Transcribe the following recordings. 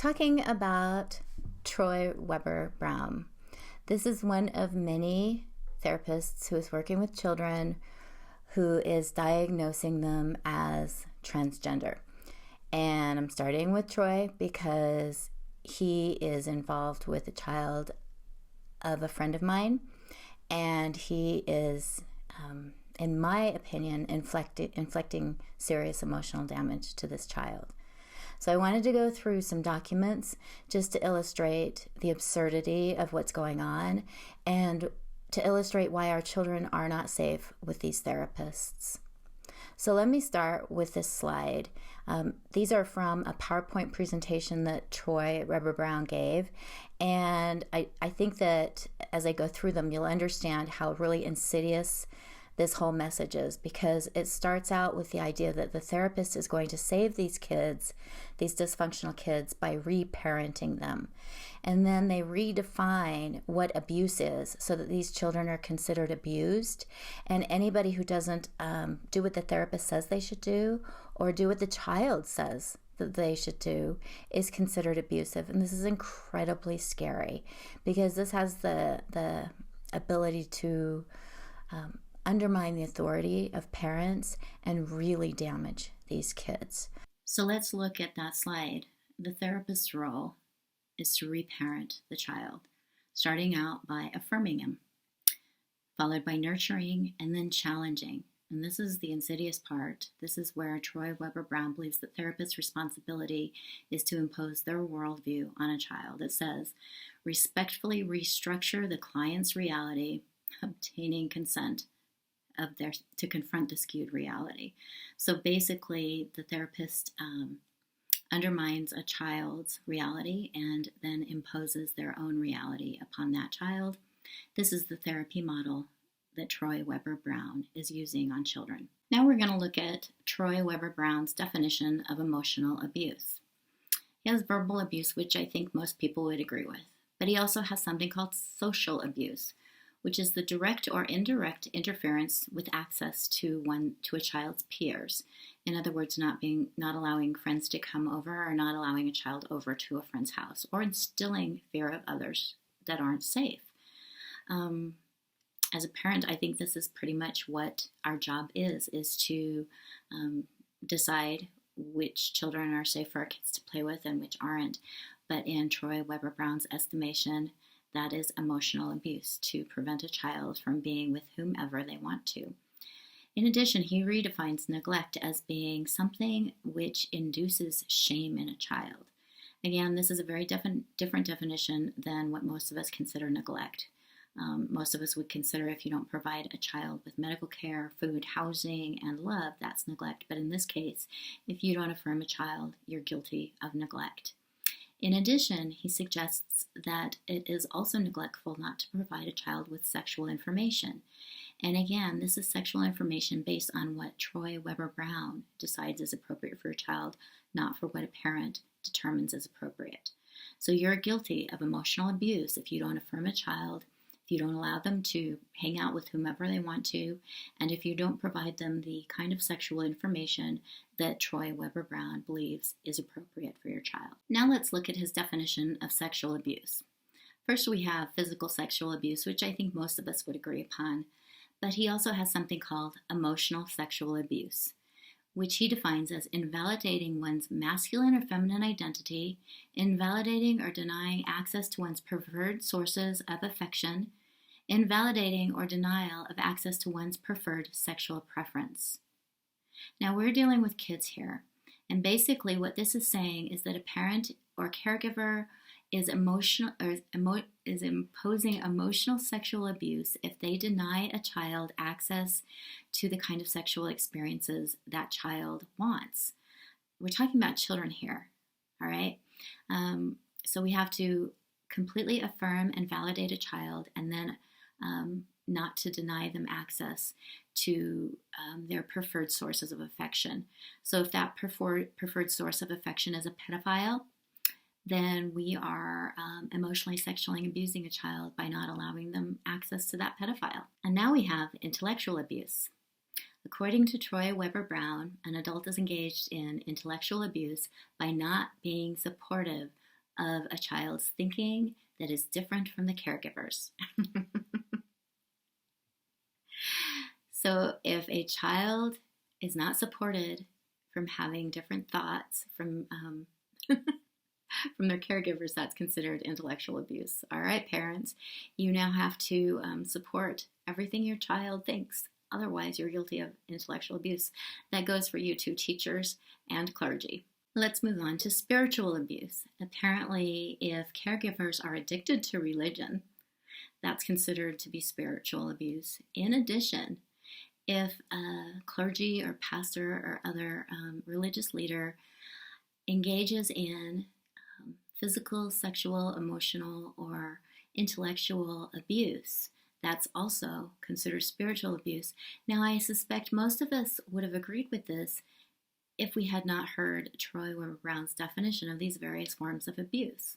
talking about Troy Weber Brown. This is one of many therapists who is working with children who is diagnosing them as transgender. And I'm starting with Troy because he is involved with a child of a friend of mine, and he is, in my opinion, inflicting serious emotional damage to this child. So I wanted to go through some documents just to illustrate the absurdity of what's going on and to illustrate why our children are not safe with these therapists. So let me start with this slide. These are from a PowerPoint presentation that Troy Weber Brown gave. And I think that as I go through them, you'll understand how really insidious this whole message is, because it starts out with the idea that the therapist is going to save these kids, these dysfunctional kids, by reparenting them. And then they redefine what abuse is so that these children are considered abused. And anybody who doesn't do what the therapist says they should do or do what the child says that they should do is considered abusive. And this is incredibly scary because this has the ability to undermine the authority of parents and really damage these kids. So let's look at that slide. The therapist's role is to reparent the child, starting out by affirming him, followed by nurturing and then challenging. And this is the insidious part. This is where Troy Weber Brown believes that therapists' responsibility is to impose their worldview on a child. It says, respectfully restructure the client's reality, obtaining consent to confront the skewed reality. So basically, the therapist undermines a child's reality and then imposes their own reality upon that child. This is the therapy model that Troy Weber Brown is using on children. Now we're going to look at Troy Weber Brown's definition of emotional abuse. He has verbal abuse, which I think most people would agree with, but he also has something called social abuse, which is the direct or indirect interference with access to a child's peers. In other words, not allowing friends to come over or not allowing a child over to a friend's house, or instilling fear of others that aren't safe. As a parent, I think this is pretty much what our job is to decide which children are safe for our kids to play with and which aren't. But in Troy Weber Brown's estimation, that is emotional abuse, to prevent a child from being with whomever they want to. In addition, he redefines neglect as being something which induces shame in a child. Again, this is a very different definition than what most of us consider neglect. Most of us would consider if you don't provide a child with medical care, food, housing, and love, that's neglect. But in this case, if you don't affirm a child, you're guilty of neglect. In addition, he suggests that it is also neglectful not to provide a child with sexual information. And again, this is sexual information based on what Troy Weber Brown decides is appropriate for a child, not for what a parent determines is appropriate. So you're guilty of emotional abuse if you don't affirm a child, if you don't allow them to hang out with whomever they want to, and if you don't provide them the kind of sexual information that Troy Weber Brown believes is appropriate for your child. Now let's look at his definition of sexual abuse. First, we have physical sexual abuse, which I think most of us would agree upon, but he also has something called emotional sexual abuse, which he defines as invalidating one's masculine or feminine identity, invalidating or denying access to one's preferred sources of affection, invalidating or denial of access to one's preferred sexual preference. Now we're dealing with kids here, and basically what this is saying is that a parent or caregiver is imposing emotional sexual abuse if they deny a child access to the kind of sexual experiences that child wants. We're talking about children here, all right? So we have to completely affirm and validate a child, and then not to deny them access to their preferred sources of affection. So if that preferred source of affection is a pedophile, then we are emotionally sexually abusing a child by not allowing them access to that pedophile. And now we have intellectual abuse. According to Troy Weber Brown, an adult is engaged in intellectual abuse by not being supportive of a child's thinking that is different from the caregiver's. So if a child is not supported from having different thoughts from from their caregivers, that's considered intellectual abuse. All right, parents, you now have to support everything your child thinks. Otherwise, you're guilty of intellectual abuse. That goes for you too, teachers and clergy. Let's move on to spiritual abuse. Apparently, if caregivers are addicted to religion, that's considered to be spiritual abuse. In addition, if a clergy or pastor or other religious leader engages in physical, sexual, emotional, or intellectual abuse, that's also considered spiritual abuse. Now, I suspect most of us would have agreed with this if we had not heard Troy Weber Brown's definition of these various forms of abuse.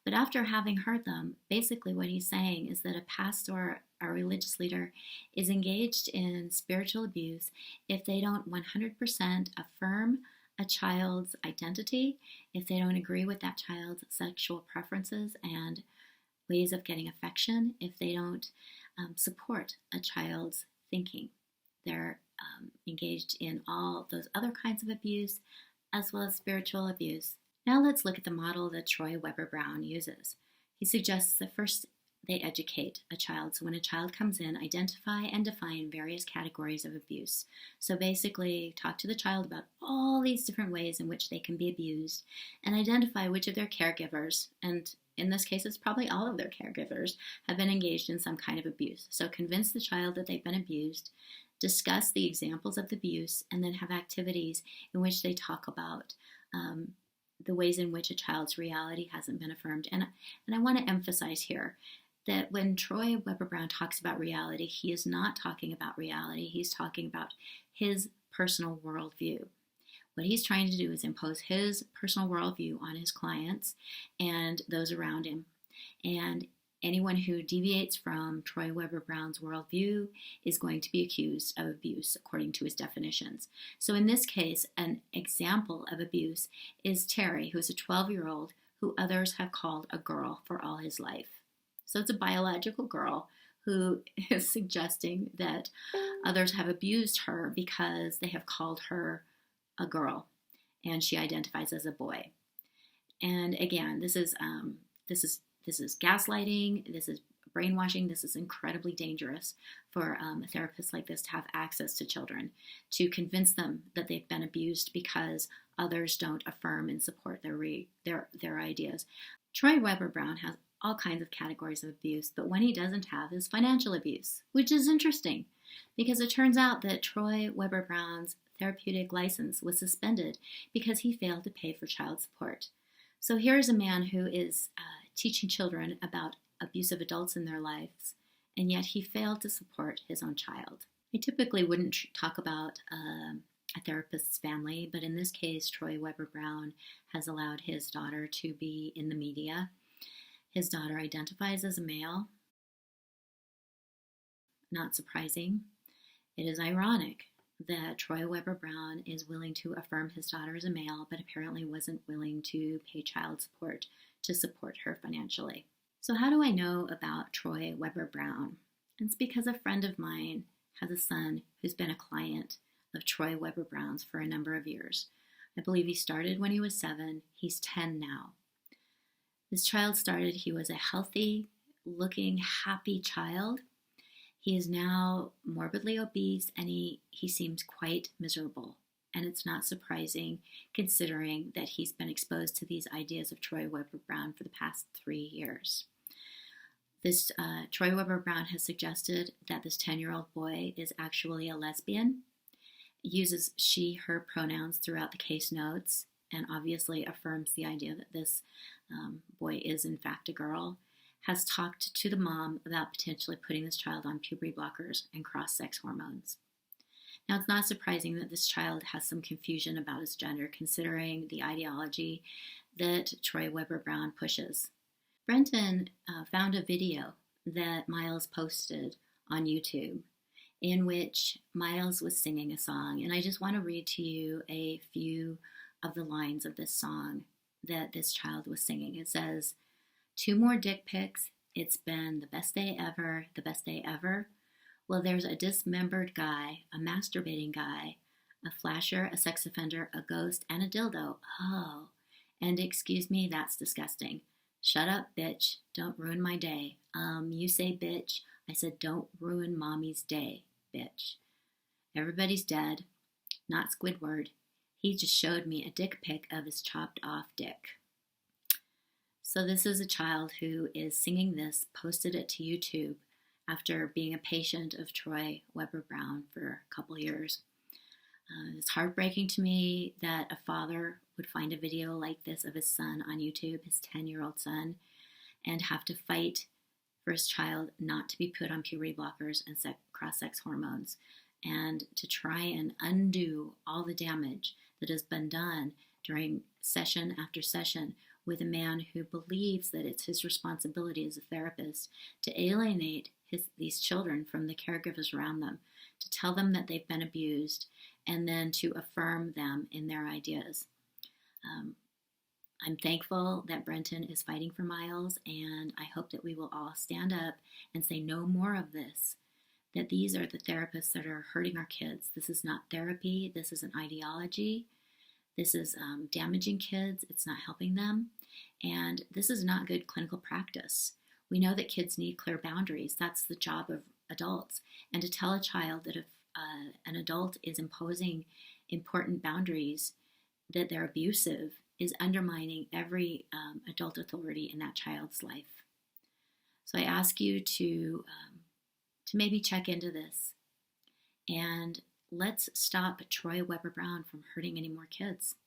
But after having heard them, basically what he's saying is that a pastor or a religious leader is engaged in spiritual abuse if they don't 100% affirm a child's identity, if they don't agree with that child's sexual preferences and ways of getting affection, if they don't support a child's thinking. They're engaged in all those other kinds of abuse, as well as spiritual abuse. Now let's look at the model that Troy Weber Brown uses. He suggests that first they educate a child. So when a child comes in, identify and define various categories of abuse. So basically, talk to the child about all these different ways in which they can be abused and identify which of their caregivers, and in this case, it's probably all of their caregivers, have been engaged in some kind of abuse. So convince the child that they've been abused, discuss the examples of the abuse, and then have activities in which they talk about the ways in which a child's reality hasn't been affirmed. And I want to emphasize here that when Troy Weber Brown talks about reality, he is not talking about reality. He's talking about his personal worldview. What he's trying to do is impose his personal worldview on his clients and those around him. And anyone who deviates from Troy Weber Brown's worldview is going to be accused of abuse according to his definitions. So in this case, an example of abuse is Terry, who is a 12-year-old who others have called a girl for all his life. So it's a biological girl who is suggesting that others have abused her because they have called her a girl, and she identifies as a boy. And again, this is gaslighting. This is brainwashing. This is incredibly dangerous for a therapist like this to have access to children, to convince them that they've been abused because others don't affirm and support their ideas. Troy Weber Brown has all kinds of categories of abuse, but one he doesn't have is financial abuse, which is interesting because it turns out that Troy Weber Brown's therapeutic license was suspended because he failed to pay for child support. So here's a man who is teaching children about abusive adults in their lives, and yet he failed to support his own child. I typically wouldn't talk about a therapist's family, but in this case, Troy Weber Brown has allowed his daughter to be in the media. His daughter identifies as a male. Not surprising. It is ironic that Troy Weber Brown is willing to affirm his daughter as a male, but apparently wasn't willing to pay child support to support her financially. So how do I know about Troy Weber Brown? It's because a friend of mine has a son who's been a client of Troy Weber Brown's for a number of years. I believe he started when he was 7. He's 10 now. This child started, he was a healthy looking, happy child. He is now morbidly obese, and he seems quite miserable. And it's not surprising considering that he's been exposed to these ideas of Troy Weber Brown for the past 3 years. This Troy Weber Brown has suggested that this 10-year-old boy is actually a lesbian, uses she, her pronouns throughout the case notes, and obviously affirms the idea that this boy is in fact a girl, has talked to the mom about potentially putting this child on puberty blockers and cross-sex hormones. Now, it's not surprising that this child has some confusion about his gender, considering the ideology that Troy Weber Brown pushes. Brenton found a video that Miles posted on YouTube in which Miles was singing a song, and I just want to read to you a few of the lines of this song that this child was singing. It says, 2 more dick pics. It's been the best day ever, the best day ever. Well, there's a dismembered guy, a masturbating guy, a flasher, a sex offender, a ghost, and a dildo. Oh, and excuse me, that's disgusting. Shut up, bitch. Don't ruin my day. You say bitch. I said don't ruin mommy's day, bitch. Everybody's dead. Not Squidward. He just showed me a dick pic of his chopped off dick. So this is a child who is singing this, posted it to YouTube after being a patient of Troy Weber Brown for a couple years. It's heartbreaking to me that a father would find a video like this of his son on YouTube, his 10-year-old son, and have to fight for his child not to be put on puberty blockers and cross-sex hormones, and to try and undo all the damage that has been done during session after session with a man who believes that it's his responsibility as a therapist to alienate these children from the caregivers around them, to tell them that they've been abused, and then to affirm them in their ideas. I'm thankful that Brenton is fighting for Miles, and I hope that we will all stand up and say no more of this, that these are the therapists that are hurting our kids. This is not therapy. This is an ideology. This is damaging kids. It's not helping them. And this is not good clinical practice. We know that kids need clear boundaries. That's the job of adults. And to tell a child that if an adult is imposing important boundaries, that they're abusive, is undermining every adult authority in that child's life. So I ask you to maybe check into this, and let's stop Troy Weber Brown from hurting any more kids.